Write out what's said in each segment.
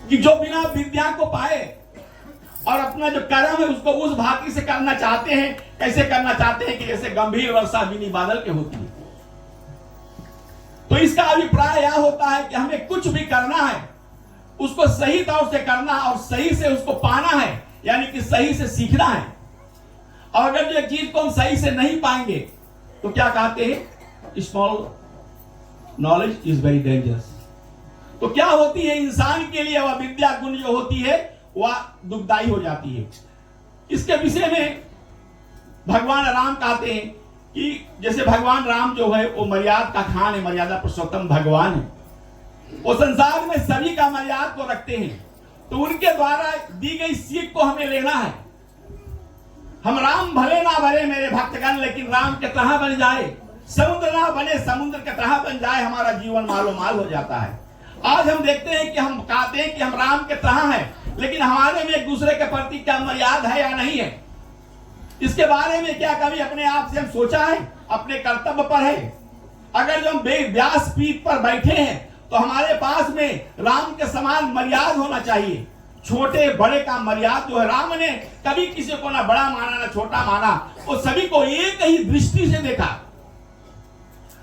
कि जो बिना विद्या को पाए और अपना जो कर्म है उसको उस भांति से करना चाहते हैं। कैसे करना चाहते हैं कि जैसे गंभीर वर्षा बिनी बादल के होती है। तो इसका अभिप्राय यह होता है कि हमें कुछ भी करना है उसको सही तौर से करना और सही से उसको पाना है, यानी कि सही से सीखना है। और अगर जो चीज को हम सही से नहीं पाएंगे तो क्या कहते हैं, small knowledge is very dangerous. तो क्या होती है, इंसान के लिए वह विद्या गुण जो होती है वह दुखदायी हो जाती है। इसके विषय में भगवान राम कहते हैं कि जैसे भगवान राम जो है वो मर्यादा का खान है, मर्यादा पुरुषोत्तम भगवान है। वो संसार में सभी का मर्यादा को रखते हैं। तो उनके द्वारा दी गई सीख को हमें लेना है। हम राम भले ना बने मेरे भक्तगण, लेकिन राम के तरह बन जाए। समुद्र ना बने समुद्र के तरह बन जाए, हमारा जीवन मालो माल हो जाता है। आज हम देखते हैं कि हम कहते हैं कि हम राम के तरह हैं, लेकिन हमारे में एक दूसरे के प्रति क्या मर्यादा है या नहीं है, इसके बारे में क्या कभी अपने आप से हम सोचा है? अपने कर्तव्य पर है। अगर जो हम व्यास पीठ पर बैठे हैं तो हमारे पास में राम के समान मर्यादा होना चाहिए। छोटे बड़े का मर्यादा जो है, राम ने कभी किसी को ना बड़ा माना ना छोटा माना, वो सभी को एक ही दृष्टि से देखा।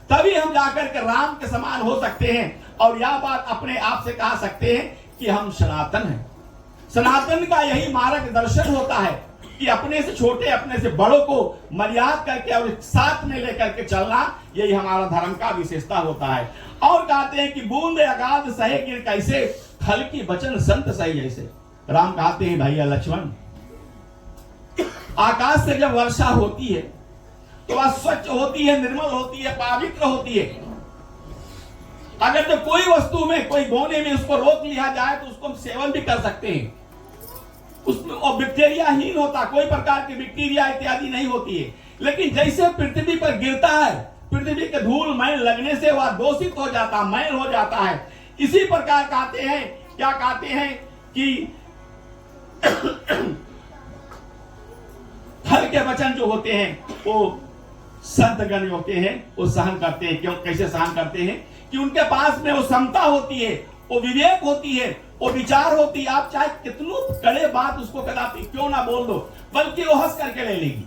तभी हम जाकर के राम के समान हो सकते हैं और यह बात अपने आप से कह सकते हैं कि हम सनातन हैं। सनातन का यही मार्गदर्शन होता है कि अपने से छोटे अपने से बड़ों को मर्यादा करके और साथ में लेकर के चलना, यही हमारा धर्म का विशेषता होता है। और कहते हैं कि बूंद अगाध सहे गिर कैसे, खल की बचन संत सही जैसे। राम कहते हैं भैया लक्ष्मण, आकाश से जब वर्षा होती है तो वह स्वच्छ होती है, निर्मल होती है, पवित्र होती है। अगर जो कोई वस्तु में कोई बोने में उसको रोक लिया जाए तो उसको हम सेवन भी कर सकते हैं। उसमें बैक्टीरिया हीन होता, कोई प्रकार की बैक्टीरिया इत्यादि नहीं होती है। लेकिन जैसे पृथ्वी पर गिरता है, पृथ्वी के धूल मैल लगने से वह दूषित हो जाता, मैल हो जाता है। इसी प्रकार कहते हैं, क्या कहते हैं कि फल के वचन जो होते हैं वो संत गण होते हैं, वो सहन करते हैं। क्यों, कैसे सहन करते हैं कि उनके पास में वो समता होती है, वो विवेक होती है, वो विचार होती है। आप चाहे कितनों कड़े बात उसको कदापि क्यों ना बोल दो, बल्कि वो हंस करके ले लेगी।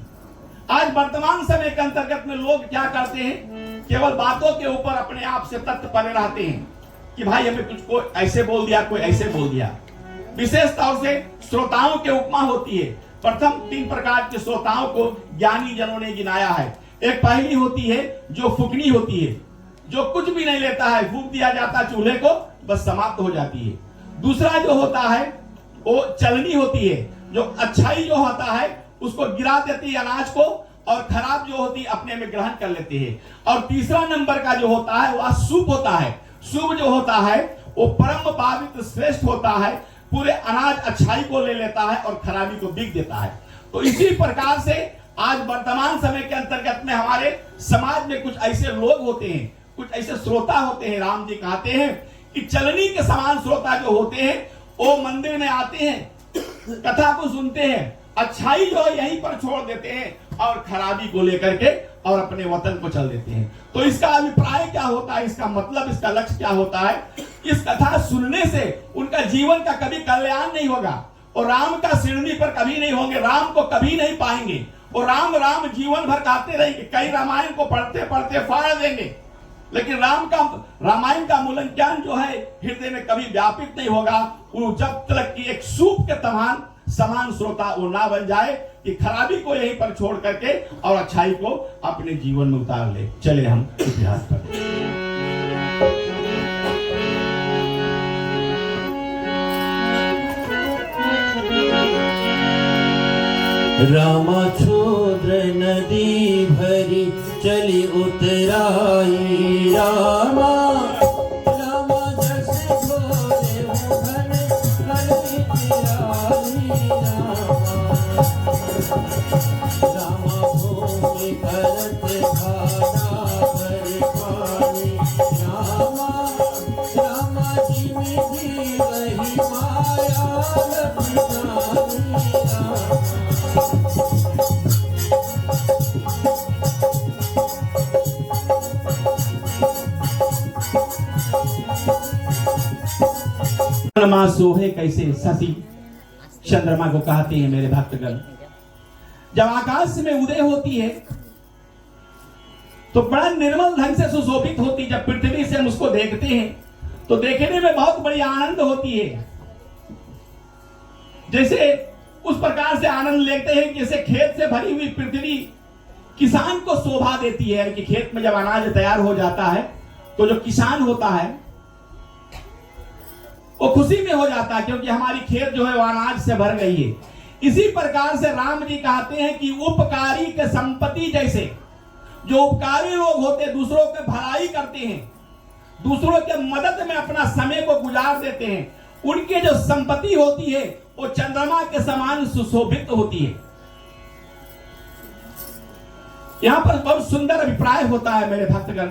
आज वर्तमान समय के अंतर्गत में लोग क्या करते हैं, केवल बातों के ऊपर अपने आप से तत्व पड़े रहते हैं कि भाई हमें कुछ को ऐसे बोल दिया, कोई ऐसे बोल दिया। विशेष तौर से श्रोताओं के उपमा होती है। प्रथम 3 प्रकार के श्रोताओं को ज्ञानी जनों ने गिनाया है। एक पहली होती है जो फूकनी होती है, जो कुछ भी नहीं लेता है, फूक दिया जाता चूल्हे को, बस समाप्त हो जाती है। दूसरा जो होता है वो चलनी होती है, जो अच्छाई जो होता है उसको गिरा देती है अनाज को, और खराब जो होती है अपने में ग्रहण कर लेती है। और तीसरा नंबर का जो होता है वह शुभ होता है। शुभ जो होता है वो परम पवित्र श्रेष्ठ होता है, पूरे अनाज अच्छाई को ले लेता है और खराबी को बिक देता है। तो इसी प्रकार से आज वर्तमान समय के अंतर्गत में हमारे समाज में कुछ ऐसे लोग होते हैं, कुछ ऐसे श्रोता होते हैं। राम जी कहते हैं कि चलनी के समान श्रोता जो होते हैं वो मंदिर में आते हैं, कथा को सुनते हैं, अच्छाई जो है यहीं पर छोड़ देते हैं और खराबी को लेकर के और अपने वतन को चल देते हैं। तो इसका अभिप्राय क्या होता है, इसका मतलब, इसका लक्ष्य क्या होता है? इस कथा सुनने से उनका जीवन का कभी कल्याण नहीं होगा और राम का शिरनी पर कभी नहीं होंगे, राम को कभी नहीं पाएंगे और राम राम जीवन भर गाते रहेंगे। कई रामायण को पढ़ते पढ़ते फाड़ देंगे, लेकिन रामायण का मूल ज्ञान जो है हृदय में कभी व्यापित नहीं होगा। वो जब तक कि एक सूप के समान श्रोता वो ना बन जाए कि खराबी को यहीं पर छोड़ करके और अच्छाई को अपने जीवन में उतार ले। चले हम इतिहास पर। रामा क्षुद्र नदी भरी चली उतराई, रामा रामा जस घोरे मुखन कलि तिराई, रामा भूमि करत खाना भर पानी, रामा जी में वही माया लपटाई, रामा चंद्रमा सोहे कैसे, शशि चंद्रमा को कहते हैं मेरे भक्तगण। जब आकाश में उदय होती है तो बड़ा निर्मल ढंग से सुशोभित होती। जब पृथ्वी से हम उसको देखते हैं तो देखने में बहुत बड़ी आनंद होती है। जैसे उस प्रकार से आनंद लेते हैं कि जैसे खेत से भरी हुई पृथ्वी किसान को शोभा देती है कि खेत में जब अनाज तैयार हो जाता है तो जो किसान होता है वो खुशी में हो जाता है क्योंकि हमारी खेत जो है वो अनाज से भर गई है। इसी प्रकार से राम जी कहते हैं कि उपकारी के संपत्ति जैसे जो उपकारी लोग होते हैं, दूसरों के भलाई करते हैं, दूसरों के मदद में अपना समय को गुजार देते हैं, उनकी जो संपत्ति होती है वो चंद्रमा के समान सुशोभित होती है। यहां पर बहुत सुंदर अभिप्राय होता है मेरे भक्तगण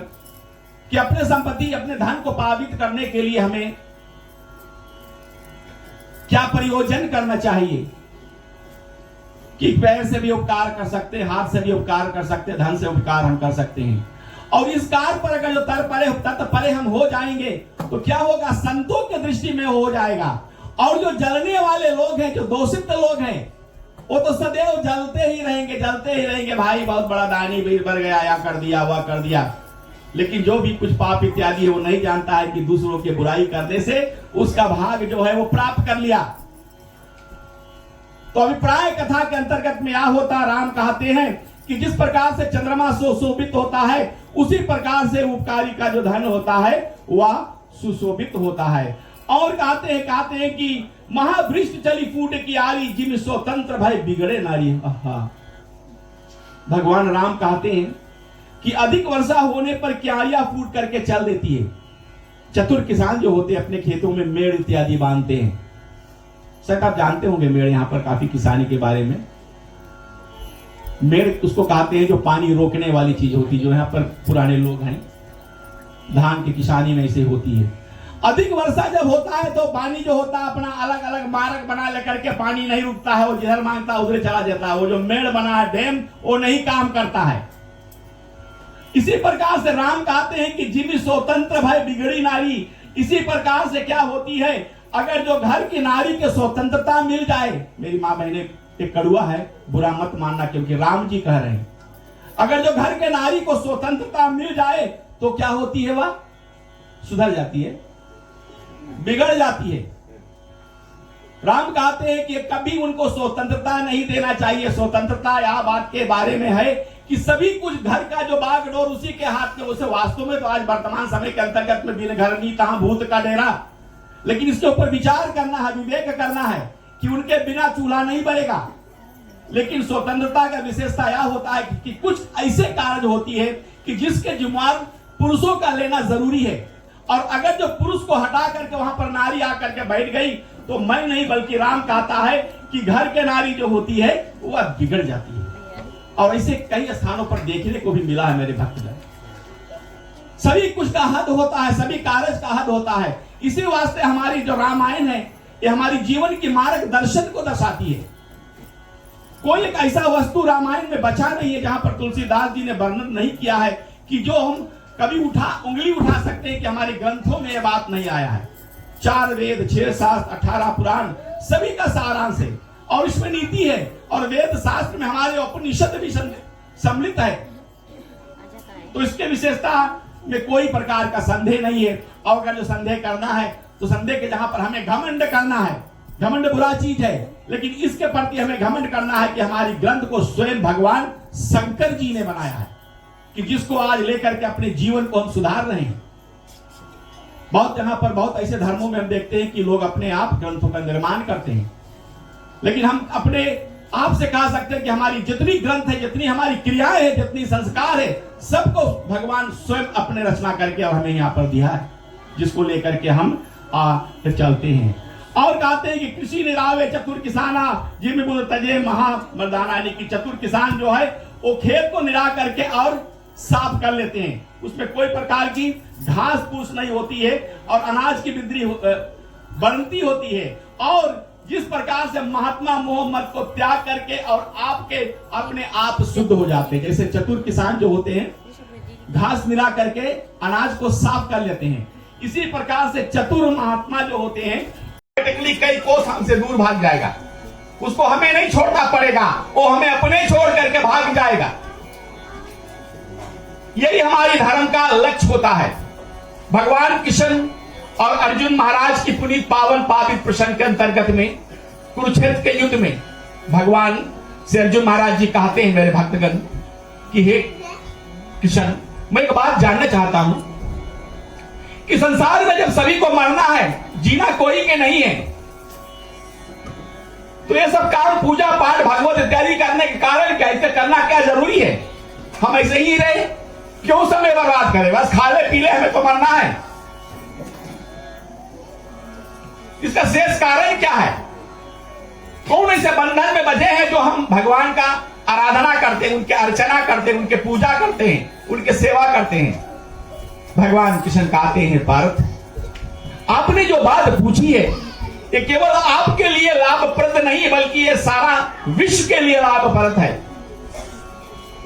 कि अपने संपत्ति, अपने धन को पावित करने के लिए हमें क्या प्रयोजन करना चाहिए कि पैर से भी उपकार कर सकते हैं, हाथ से भी उपकार कर सकते हैं, धन से उपकार हम कर सकते हैं। और इस कार्य पर अगर जो तत्परे हम हो जाएंगे तो क्या होगा, संतों की दृष्टि में हो जाएगा। और जो जलने वाले लोग हैं, जो दूषित लोग हैं, वो तो सदैव जलते ही रहेंगे, भाई बहुत बड़ा दानी वीर बन गया, या कर दिया, वह कर दिया। लेकिन जो भी कुछ पाप इत्यादि है वो नहीं जानता है कि दूसरों की बुराई करने से उसका भाग जो है वो प्राप्त कर लिया। तो अभिप्राय कथा के अंतर्गत में यह होता, राम कहते हैं कि जिस प्रकार से चंद्रमा सुशोभित होता है उसी प्रकार से उपकारी का जो धन होता है वह सुशोभित होता है। और कहते हैं कि महावृष्टि चली फूट की आरी, जिम स्वतंत्र भय बिगड़े नारी। भगवान राम कहते हैं कि अधिक वर्षा होने पर क्यारियां फूट करके चल देती है। चतुर किसान जो होते हैं अपने खेतों में मेड़ इत्यादि बांधते हैं। शायद आप जानते होंगे मेड़, यहाँ पर काफी किसानी के बारे में। मेड़ उसको कहते हैं जो पानी रोकने वाली चीज होती है, जो यहाँ पर पुराने लोग हैं धान की किसानी में ऐसे होती है। अधिक वर्षा जब होता है तो पानी जो होता है अपना अलग अलग मार्ग बना लेकर के पानी नहीं रुकता है, वो जिधर मांगता है उधर चला जाता है। वो जो मेड़ बना है डैम, वो नहीं काम करता है। इसी प्रकार से राम कहते हैं कि जिमी स्वतंत्र भय बिगड़ी नारी। इसी प्रकार से क्या होती है, अगर जो घर की नारी के स्वतंत्रता मिल जाए, मेरी माँ बहने एक कड़ुआ है, बुरा मत मानना क्योंकि राम जी कह रहे हैं, अगर जो घर के नारी को स्वतंत्रता मिल जाए तो क्या होती है, वह सुधर जाती है, बिगड़ जाती है। राम कहते हैं कि कभी उनको स्वतंत्रता नहीं देना चाहिए। स्वतंत्रता यह बात के बारे में है कि सभी कुछ घर का जो बागडोर उसी के हाथ में। उसे वास्तव में तो आज वर्तमान समय के अंतर्गत में बिन घर नहीं तहां भूत का डेरा, लेकिन इसके ऊपर विचार करना है, विवेक करना है कि उनके बिना चूल्हा नहीं बनेगा। लेकिन स्वतंत्रता का विशेषता यह होता है कि कुछ ऐसे कार्य होती है कि जिसके जिम्मेवार पुरुषों का लेना जरूरी है। और अगर जो पुरुष को हटा करके वहां पर नारी आकर के बैठ गई तो मैं नहीं बल्कि राम कहता है कि घर के नारी जो होती है वह बिगड़ जाती है। और ऐसे कई स्थानों पर देखने को भी मिला है मेरे भक्तजन। सभी कुछ का हद होता है, सभी कार्य का हद होता है। इसी वास्ते हमारी जो रामायण है ये हमारी जीवन की मार्गदर्शन को दर्शाती है। कोई एक ऐसा वस्तु रामायण में बचा नहीं है जहां पर तुलसीदास जी ने वर्णन नहीं किया है कि जो हम कभी उंगली उठा सकते हैं कि हमारे ग्रंथों में यह बात नहीं आया है। 4 वेद, 6 शास्त्र, 18 पुराण, सभी का सारांश है और इसमें नीति है। और वेद शास्त्र में हमारे उपनिषद भी सम्मिलित है। तो इसके विशेषता में कोई प्रकार का संदेह नहीं है। और अगर जो संदेह करना है तो संदेह के जहां पर हमें घमंड करना है, घमंड बुरा चीज है, लेकिन इसके प्रति हमें घमंड करना है कि हमारी ग्रंथ को स्वयं भगवान शंकर जी ने बनाया है, कि जिसको आज लेकर के अपने जीवन को हम सुधार रहे हैं। बहुत जगह पर बहुत ऐसे धर्मों में हम देखते हैं कि लोग अपने आप ग्रंथों का निर्माण करते हैं, लेकिन हम अपने आप से कह सकते हैं कि हमारी जितनी ग्रंथ है, जितनी हमारी क्रियाएं है, जितनी संस्कार है, सबको भगवान स्वयं अपने रचना करके और हमें यहाँ पर दिया है, जिसको लेकर के हम चलते हैं। और कहते हैं कि कृषि निरावे चतुर किसाना जिम बुध तजे महा मर्दाना, यानी कि चतुर किसान जो है वो खेत को निरा करके और साफ कर लेते हैं। उसमें कोई प्रकार की घास फूस नहीं होती है और अनाज की वृद्धि बनती होती है। और जिस प्रकार से महात्मा मोहम्मद को त्याग करके और आपके अपने आप शुद्ध हो जाते हैं, जैसे चतुर किसान जो होते हैं घास निरा करके अनाज को साफ कर लेते हैं, इसी प्रकार से चतुर महात्मा जो होते हैं टेक्निकली कई कोस हमसे दूर भाग जाएगा, उसको हमें नहीं छोड़ना पड़ेगा, वो हमें अपने छोड़ करके भाग जाएगा। यही हमारी धर्म का लक्ष्य होता है। भगवान कृष्ण और अर्जुन महाराज की पुनीत पावन पावित प्रसंग के अंतर्गत में कुरुक्षेत्र के युद्ध में भगवान से अर्जुन महाराज जी कहते हैं, मेरे भक्तगण कि हे कृष्ण, मैं एक बात जानना चाहता हूं कि संसार में जब सभी को मरना है, जीना कोई के नहीं है, तो ये सब काम पूजा पाठ भागवत इत्यादि करने के कारण क्या, इसे करना क्या जरूरी है? हम ऐसे ही रहे, क्यों समय बर्बाद करें? बस खा ले पी ले, हमें तो मरना है। इसका शेष कारण क्या है? कौन ऐसे बंधन में बंधे हैं जो हम भगवान का आराधना करते हैं, उनके अर्चना करते हैं, उनके पूजा करते हैं, उनके सेवा करते हैं? भगवान कृष्ण कहते हैं, पार्थ, आपने जो बात पूछी है ये केवल आपके लिए लाभप्रद नहीं, बल्कि ये सारा विश्व के लिए लाभप्रद है।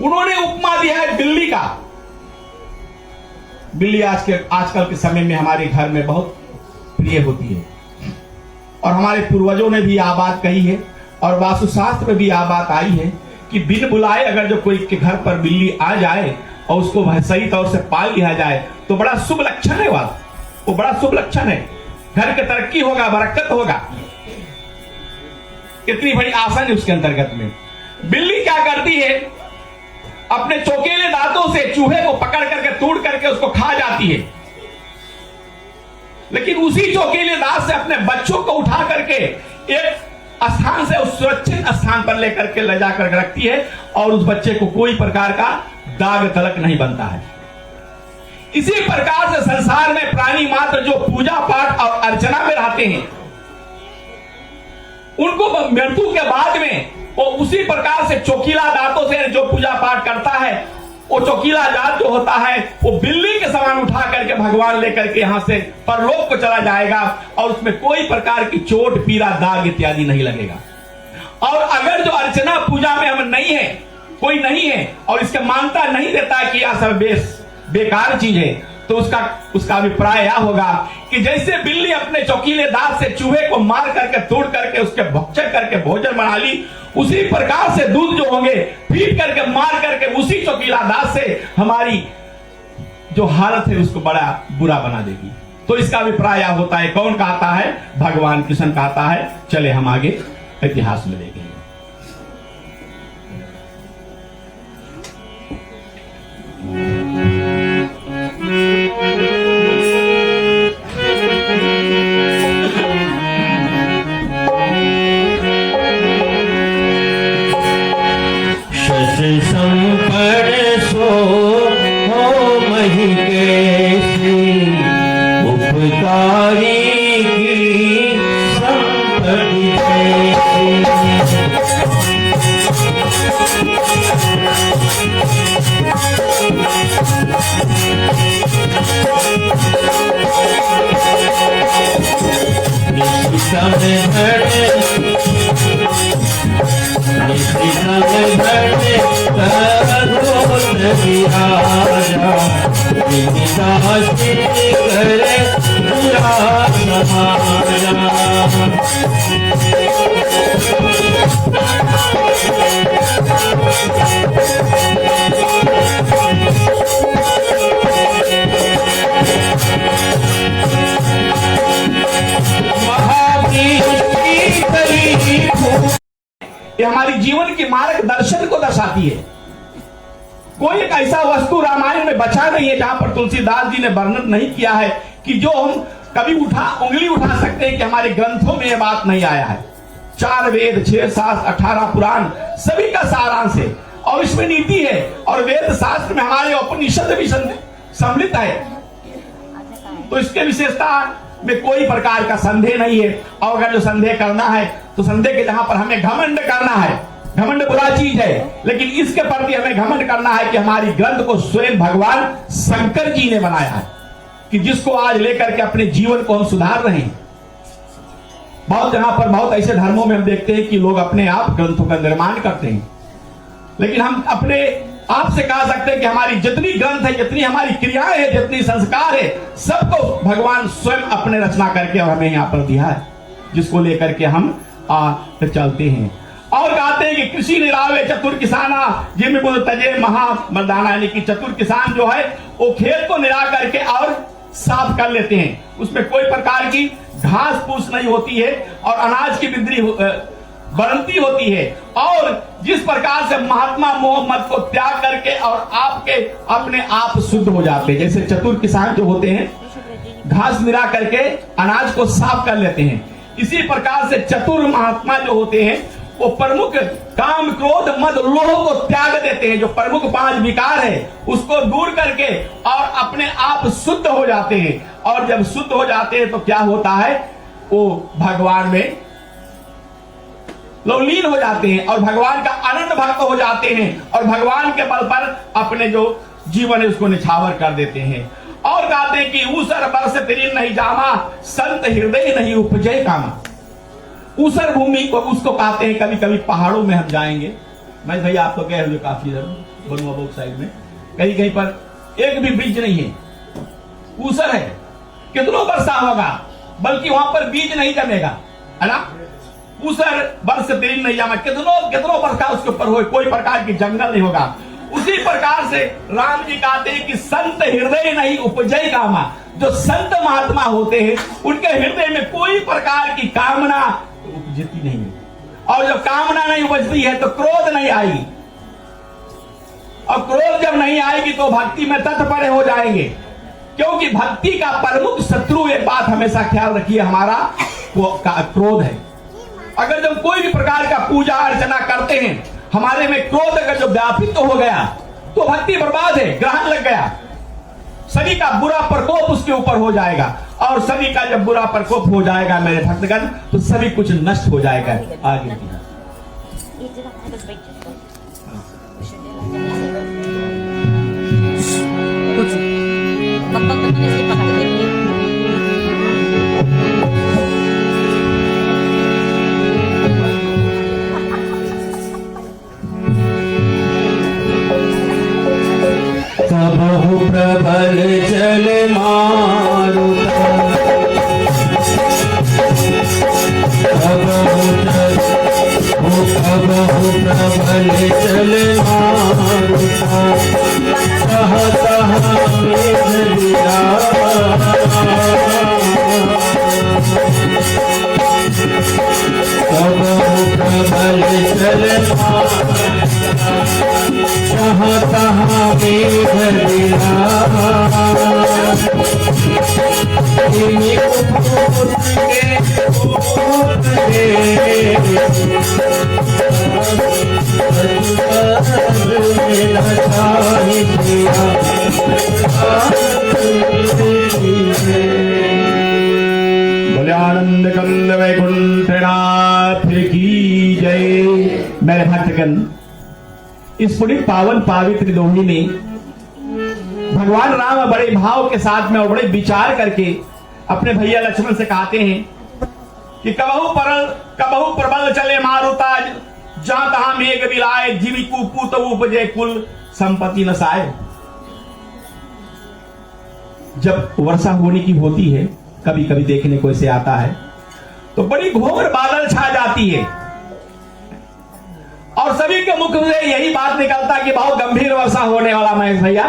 उन्होंने उपमा दिया है बिल्ली का। बिल्ली आजकल के समय में हमारे घर में बहुत प्रिय होती है, और हमारे पूर्वजों ने भी यह बात कही है, और वास्तुशास्त्र में भी यह बात आई है कि बिन बुलाए अगर जो कोई के घर पर बिल्ली आ जाए और उसको सही तौर से पाल लिया जाए तो बड़ा शुभ लक्षण है। वो बड़ा शुभ लक्षण है, घर के तरक्की होगा, बरकत होगा। कितनी बड़ी आसन है उसके अंतर्गत में। बिल्ली क्या करती है, अपने चौकेले दांतों से चूहे को पकड़ करके तोड़ करके उसको खा जाती है, लेकिन उसी चौकेले दांत से अपने बच्चों को उठा करके एक स्थान से उस सुरक्षित स्थान पर लेकर के ले जाकर रखती है, और उस बच्चे को कोई प्रकार का दाग तलक नहीं बनता है। इसी प्रकार से संसार में प्राणी मात्र जो पूजा पाठ और अर्चना में रहते हैं, उनको मृत्यु के बाद में वो उसी प्रकार से चौकीला दांतों से जो पूजा पाठ करता है, वो चौकीला दांत जो होता है वो बिल्ली के समान उठा करके भगवान लेकर के यहां से परलोक को चला जाएगा, और उसमें कोई प्रकार की चोट पीड़ा दाग इत्यादि नहीं लगेगा। और अगर जो अर्चना पूजा में हम नहीं है, कोई नहीं है, और इसके मानता नहीं देता कि यह सब बेकार चीज है, तो उसका अभिप्राय यह होगा कि जैसे बिल्ली अपने चौकीले दांत से चूहे को मार करके तोड़ करके उसके भक्षण करके भोजन बना ली, उसी प्रकार से दूध जो होंगे पीट करके मार करके उसी चौकीला दांत से हमारी जो हालत है उसको बड़ा बुरा बना देगी। तो इसका अभिप्राय यह होता है। कौन कहता है? भगवान कृष्ण कहता है। चले हम आगे इतिहास में देखेंगे। संपड़ सो हो मही कैसी उपकारी की संपत्ति ये हमारी जीवन की मार्गदर्शन को दर्शाती है। कोई एक ऐसा वस्तु रामायण में बचा नहीं है जहां पर तुलसीदास जी ने वर्णन नहीं किया है कि जो हम कभी उंगली उठा सकते हैं कि हमारे ग्रंथों में यह बात नहीं आया है। 4 वेद, 6 शास्त्र, 18 पुराण, सभी का सारांश है, और इसमें नीति है। और वेद शास्त्र में हमारे उपनिषद भी सम्मिलित है। तो इसके विशेषता में कोई प्रकार का संदेह नहीं है। और अगर जो संदेह करना है तो संदेह के जहां पर हमें घमंड करना है, घमंड बुरा चीज है, लेकिन इसके प्रति हमें घमंड करना है कि हमारी ग्रंथ को स्वयं भगवान शंकर जी ने बनाया है, कि जिसको आज लेकर के अपने जीवन को हम सुधार रहे हैं। बहुत जगह पर बहुत ऐसे धर्मों में हम देखते हैं कि लोग अपने आप ग्रंथों का निर्माण करते हैं, लेकिन हम अपने आप से कह सकते हैं कि हमारी जितनी ग्रंथ है, जितनी हमारी क्रियाएं हैं, जितनी संस्कार है, सबको भगवान स्वयं अपने रचना करके और हमें यहाँ पर दिया है। जिसको लेकर के हम चलते हैं। और कहते हैं कि कृषि निरावे चतुर किसाना जिम गुण तजे महा मर्दाना, यानी कि चतुर किसान जो है वो खेत को निरा करके और साफ कर लेते हैं, उसमें कोई प्रकार की घास फूस नहीं होती है और अनाज की बढ़ती होती है। और जिस प्रकार से महात्मा मोहम्मद को त्याग करके और आपके अपने आप शुद्ध हो जाते हैं, जैसे चतुर किसान जो होते हैं घास निरा करके अनाज को साफ कर लेते हैं, इसी प्रकार से चतुर महात्मा जो होते हैं वो प्रमुख काम क्रोध मद लोभ को त्याग देते हैं, जो प्रमुख 5 विकार है उसको दूर करके और अपने आप शुद्ध हो जाते हैं। और जब शुद्ध हो जाते हैं तो क्या होता है, वो भगवान में लवलीन हो जाते हैं और भगवान का अनंत भक्त हो जाते हैं और भगवान के बल पर अपने जो जीवन है उसको निछावर कर देते हैं। और कहते हैं कि ऊसर बरस तिरिन नहीं जामा, संत हृदय नहीं उपजय कामा। ऊसर भूमि को उसको कहते हैं, कभी कभी पहाड़ों में हम जाएंगे, मैं भैया आप तो गए हुए काफी बनुआ बोक साइड में, कहीं कहीं पर एक भी ब्रिज नहीं है, ऊसर है, कितनों वर्षा होगा बल्कि वहां पर बीज नहीं जमेगा, है ना। ऊसर बरस तिरिन नहीं जामा, कितनों वर्षा उसके ऊपर हो, कोई प्रकार की जंगल नहीं होगा। उसी प्रकार से राम जी कहते हैं कि संत हृदय नहीं उपजय कामा, जो संत महात्मा होते हैं उनके हृदय में कोई प्रकार की कामना उपजती नहीं है, और जब कामना नहीं उपजती है तो क्रोध नहीं आएगी, और क्रोध जब नहीं आएगी तो भक्ति में तत्पर हो जाएंगे, क्योंकि भक्ति का प्रमुख शत्रु, एक बात हमेशा ख्याल रखिए, हमारा क्रोध है। अगर जब कोई भी प्रकार का पूजा अर्चना करते हैं, हमारे में क्रोध अगर जो व्यापित हो गया तो भक्ति बर्बाद है, ग्रहण लग गया, सभी का बुरा प्रकोप उसके ऊपर हो जाएगा, और सभी का जब बुरा प्रकोप हो जाएगा मेरे भक्तगण तो सभी कुछ नष्ट हो जाएगा। आगे कबहु प्रबल जल मारुता, कबहु प्रबल जल मारुता, तह तह मेघ विराज, कबहु प्रबल जल मारुता, जहाँ तहाँ मेघ विराज, इन्हीं बोले आनंद कंद वैकुंठनाथ की जय। मेरे भक्तगण, इस पुण्य पावन पवित्र दोही में भगवान राम बड़े भाव के साथ में और बड़े विचार करके अपने भैया लक्ष्मण से कहते हैं कि कबहु प्रबल चले मारुता, जहां तहां मेघ बिलाए, जीवी कुपूत उपजे कुल संपत्ति नसाए। जब वर्षा होने की होती है, कभी कभी देखने को ऐसे आता है तो बड़ी घोर बादल छा जाती है और सभी के मुख से यही बात निकलता कि बहुत गंभीर वर्षा होने वाला महेश भैया,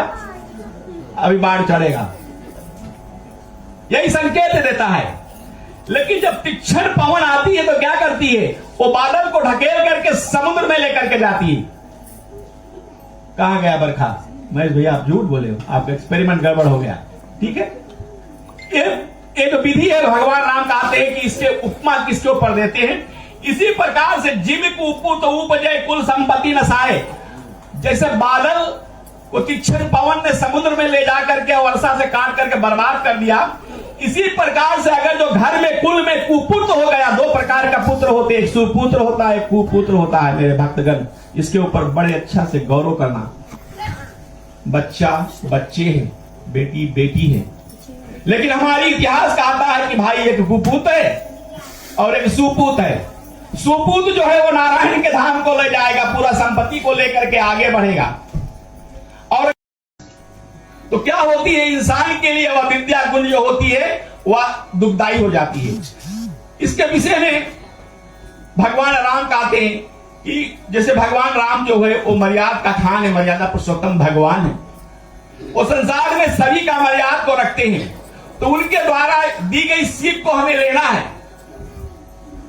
अभी बाढ़ चढ़ेगा, यही संकेत देता है। लेकिन जब तीक्ष्ण पवन आती है तो क्या करती है, वो बादल को ढकेल करके समुद्र में लेकर के जाती है। कहां गया बरखा? महेश भैया आप झूठ बोले हो, आपका एक्सपेरिमेंट गड़बड़ हो गया। ठीक है, एक विधि है, भगवान राम कहते हैं कि इसके उपमा किसके ऊपर देते हैं, इसी प्रकार से जीव कुपू तो उपजे कुल संपत्ति नसाए। जैसे बादल को तीक्ष्ण पवन ने समुद्र में ले जाकर के वर्षा से काट करके बर्बाद कर दिया, इसी प्रकार से अगर जो घर में कुल में कुपुत्र हो गया, 2 प्रकार का पुत्र होते हैं, एक सुपुत्र होता है, एक कुपुत्र होता है। मेरे भक्तगण, इसके ऊपर बड़े अच्छा से गौरव करना। बच्चा बच्चे है, बेटी बेटी है, लेकिन हमारी इतिहास कहता है कि भाई एक कुपुत्र है और एक सुपुत्र है। सुपुत्र जो है वो नारायण के धाम को ले जाएगा, पूरा संपत्ति को लेकर के आगे बढ़ेगा। और तो क्या होती है, इंसान के लिए वह विद्या गुण जो होती है वह दुखदायी हो जाती है। इसके विषय में भगवान राम कहते हैं कि जैसे भगवान राम जो है वो मर्यादा का खान है, मर्यादा पुरुषोत्तम भगवान है। वो संसार में सभी का मर्यादा को रखते हैं, तो उनके द्वारा दी गई सीख को हमें लेना है।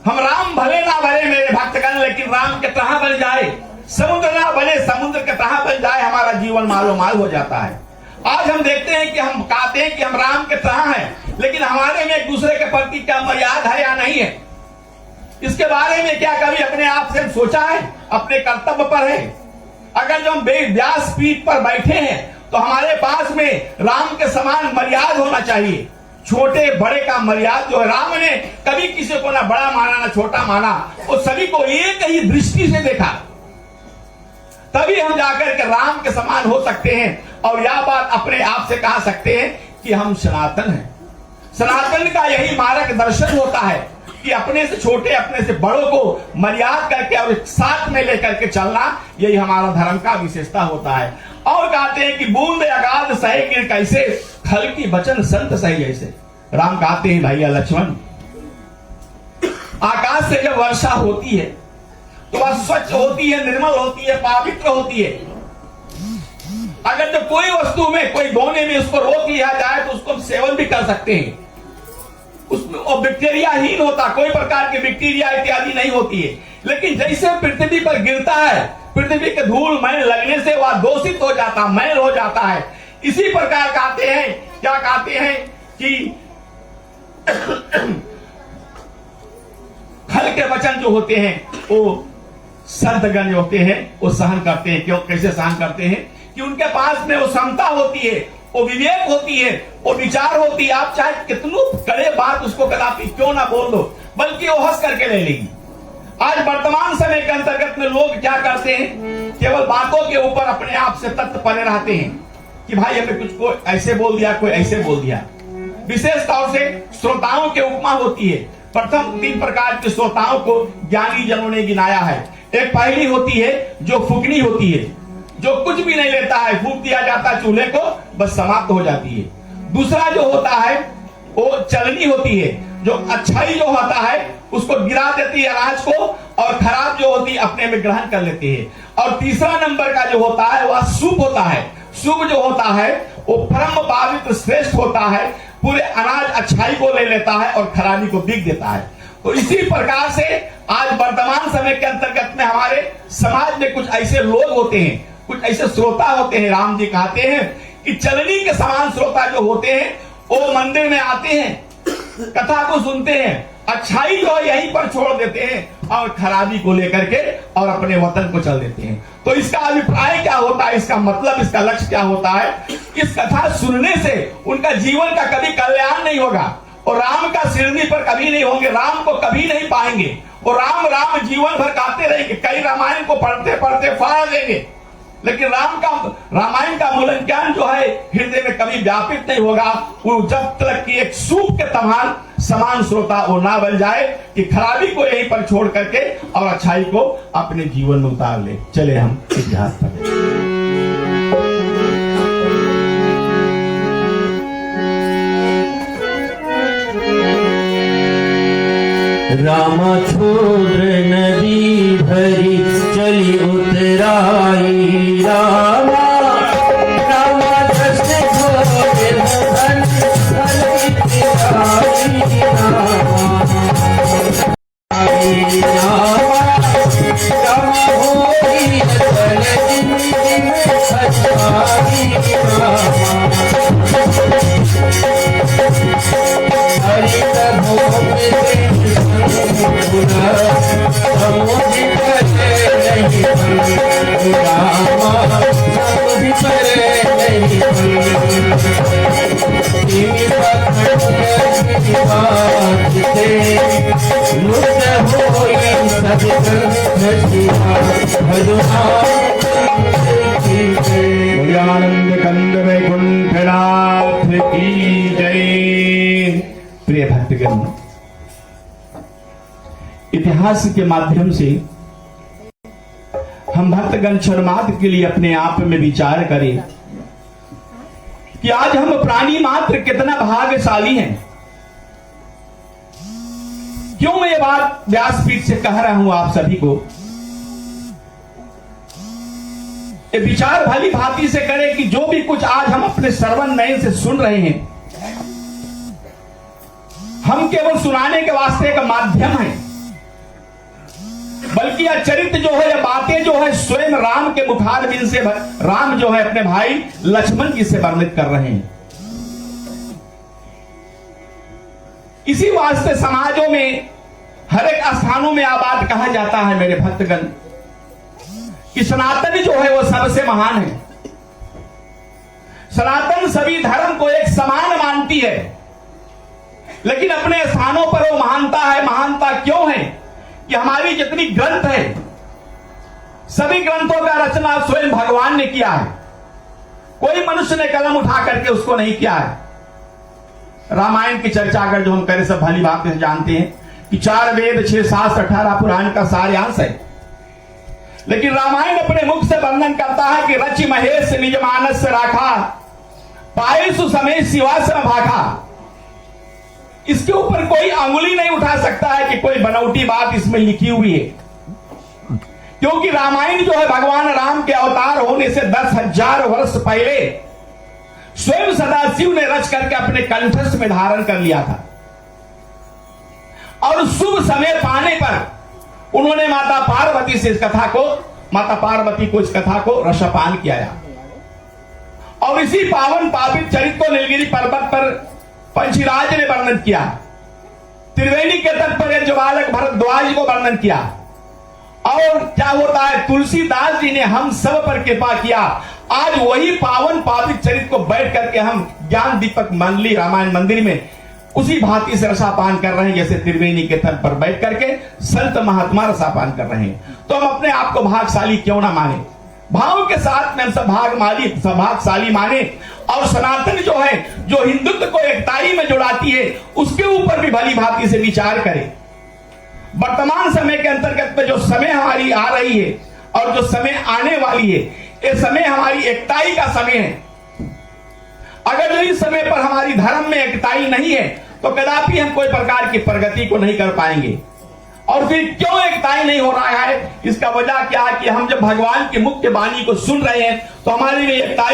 हम राम भले ना बने मेरे भक्तगण, लेकिन राम के तरह बन जाए, समुद्र ना बने समुद्र के तरह बन जाए, हमारा जीवन मालो माल हो जाता है। आज हम देखते हैं कि हम कहते हैं कि हम राम के तरह हैं, लेकिन हमारे में एक दूसरे के प्रति क्या मर्यादा है या नहीं है, इसके बारे में क्या कभी अपने आप से सोचा है? अपने कर्तव्य पर है। अगर जो हम व्यासपीठ पर बैठे हैं तो हमारे पास में राम के समान मर्यादा होना चाहिए। छोटे बड़े का मर्यादा जो है, राम ने कभी किसी को ना बड़ा माना ना छोटा माना, वो सभी को एक ही दृष्टि से देखा। तभी हम जाकर के राम के समान हो सकते हैं और यह बात अपने आप से कह सकते हैं कि हम सनातन हैं। सनातन का यही मार्गदर्शन होता है कि अपने से छोटे अपने से बड़ों को मर्यादा करके और साथ में लेकर के चलना, यही हमारा धर्म का विशेषता होता है। और कहते हैं कि बूंद अगाध सहे गिर कैसे, खल की वचन संत सही जैसे। राम कहते हैं भैया लक्ष्मण, आकाश से जब वर्षा होती है तो वह स्वच्छ होती है, निर्मल होती है, पवित्र होती है। अगर जब कोई वस्तु में कोई धोने में उसको रोक लिया जाए तो उसको हम सेवन भी कर सकते हैं, उसमें वो बैक्टीरियाहीन होता, कोई प्रकार के बैक्टीरिया इत्यादि नहीं होती है। लेकिन जैसे पृथ्वी पर गिरता है, पृथ्वी के धूल मैल लगने से वह दूषित हो जाता, मैल हो जाता है। इसी प्रकार कहते हैं, क्या कहते हैं कि खल के वचन जो होते हैं वो संतगण होते हैं, वो सहन करते हैं। क्यों, कैसे सहन करते हैं? कि उनके पास में वो क्षमता होती है, वो विवेक होती है, वो विचार होती है। आप चाहे कितनी कड़े बात उसको कदापि क्यों ना बोल दो, बल्कि वो हंस करके ले लेगी। आज वर्तमान समय के अंतर्गत में लोग क्या करते हैं, केवल बातों के ऊपर अपने आप से तत्व पड़े रहते हैं कि भाई हमें कुछ को ऐसे बोल दिया, कोई ऐसे बोल दिया। विशेष तौर से श्रोताओं के उपमा होती है। प्रथम 3 प्रकार के श्रोताओं को ज्ञानी जनों ने गिनाया है। एक पहली होती है जो फूकनी होती है, जो कुछ भी नहीं लेता है, फूक दिया जाता है चूल्हे को, बस समाप्त हो जाती है। दूसरा जो होता है वो चलनी होती है, जो अच्छाई जो होता है उसको गिरा देती है अनाज को, और खराब जो होती है अपने में ग्रहण कर लेती है। और तीसरा नंबर का जो होता है वह शुभ होता है। शुभ जो होता है वो परम पवित्र श्रेष्ठ होता है, पूरे अनाज अच्छाई को ले लेता है और खराबी को बिक देता है। तो इसी प्रकार से आज वर्तमान समय के अंतर्गत में हमारे समाज में कुछ ऐसे लोग होते हैं, कुछ ऐसे श्रोता होते हैं। राम जी कहते हैं कि चलनी के समान श्रोता जो होते हैं वो मंदिर में आते हैं, कथा को सुनते हैं, अच्छाई को यहीं पर छोड़ देते हैं और खराबी को लेकर के और अपने वतन को चल देते हैं। तो इसका अभिप्राय क्या होता है, इसका मतलब, इसका लक्ष्य क्या होता है? इस कथा सुनने से उनका जीवन का कभी कल्याण नहीं होगा और राम का सिरनी पर कभी नहीं होंगे, राम को कभी नहीं पाएंगे। और राम राम जीवन भर गाते रहेंगे, कई रामायण को पढ़ते पढ़ते फाड़ देंगे, लेकिन रामायण का मूल ज्ञान जो है हृदय में कभी व्यापित नहीं होगा। वो जब तक कि एक सूप के समान श्रोता वो ना बन जाए कि खराबी को यहीं पर छोड़ करके और अच्छाई को अपने जीवन में उतार ले। चले हम इतिहास पढ़ें। रामचंद्र नदी भरी चली उतराई, रामा रामा जैसे घोड़े धन धन उतराई, रामा रामा होई चल दिन खचाई, हरि प्रभु आनंद कंद वैकुंठनाथ की जय। प्रिय भक्तगण, इतिहास के माध्यम से हम भक्तगण क्षण मात्र के लिए अपने आप में विचार करें कि आज हम प्राणी मात्र कितना भाग्यशाली हैं क्यों मैं ये बात व्यासपीठ से कह रहा हूं आप सभी को? ये विचार भली भांति से करें कि जो भी कुछ आज हम अपने श्रवण नयन से सुन रहे हैं, हम केवल सुनाने के वास्ते का माध्यम है, बल्कि यह चरित्र जो है, यह बातें जो है, स्वयं राम के मुखारबिंद से राम जो है अपने भाई लक्ष्मण जी से वर्णित कर रहे हैं। इसी वास्ते समाजों में हर एक स्थानों में यह बात कहा जाता है मेरे भक्तगण कि सनातन जो है वो सबसे महान है। सनातन सभी धर्म को एक समान मानती है, लेकिन अपने स्थानों पर वो महानता है। महानता क्यों है कि हमारी जितनी ग्रंथ है, सभी ग्रंथों का रचना स्वयं भगवान ने किया है। कोई मनुष्य ने कलम उठा करके उसको नहीं किया है। रामायण की चर्चा अगर जो हम करें, सब भली बात से जानते हैं कि 4 वेद 6 शास्त्र 18 पुराण का सारांश है, लेकिन रामायण अपने मुख से वर्णन करता है कि रचि महेश निज मानस राखा, पाए सु समय शिवास भाखा। इसके ऊपर कोई अंगुली नहीं उठा सकता है कि कोई बनौटी बात इसमें लिखी हुई है, क्योंकि रामायण जो है भगवान राम के अवतार होने से 10,000 वर्ष पहले स्वयं सदाशिव ने रच करके अपने कंठस्थ में धारण कर लिया था। और शुभ समय पाने पर उन्होंने माता पार्वती से इस कथा को, माता पार्वती को इस कथा को रसपान किया। और इसी पावन पावित्र चरित्र को नीलगिरी पर्वत पर पंचराज ने वर्णन किया। त्रिवेणी के तट पर एक ज्वालक भरद्वाज को वर्णन किया। और क्या होता है, तुलसीदास जी ने हम सब पर कृपा किया। आज वही पावन पावित्र चरित्र को बैठ करके हम ज्ञान दीपक मंडली रामायण मंदिर में उसी भांति से रसापान कर रहे हैं, जैसे त्रिवेणी के तट पर बैठ करके संत महात्मा रसापान कर रहे हैं। तो हम अपने आप को भाग्यशाली क्यों ना माने, भाव के साथ में हम भाग्यशाली माने। और सनातन जो है, जो हिंदुत्व को एकताई में जुड़ाती है, उसके ऊपर भी भली भांति से विचार करें। वर्तमान समय के अंतर्गत में जो समय हमारी आ रही है और जो समय आने वाली है, ये समय हमारी एकताई का समय है। अगर जो इस समय पर हमारी धर्म में एकताई नहीं है, तो कदापि हम कोई प्रकार की प्रगति को नहीं कर पाएंगे। और फिर क्यों एकताई नहीं हो रहा है, इसका वजह क्या है कि हम जब भगवान की मुख्य वाणी को सुन रहे हैं, तो हमारे लिए एकताई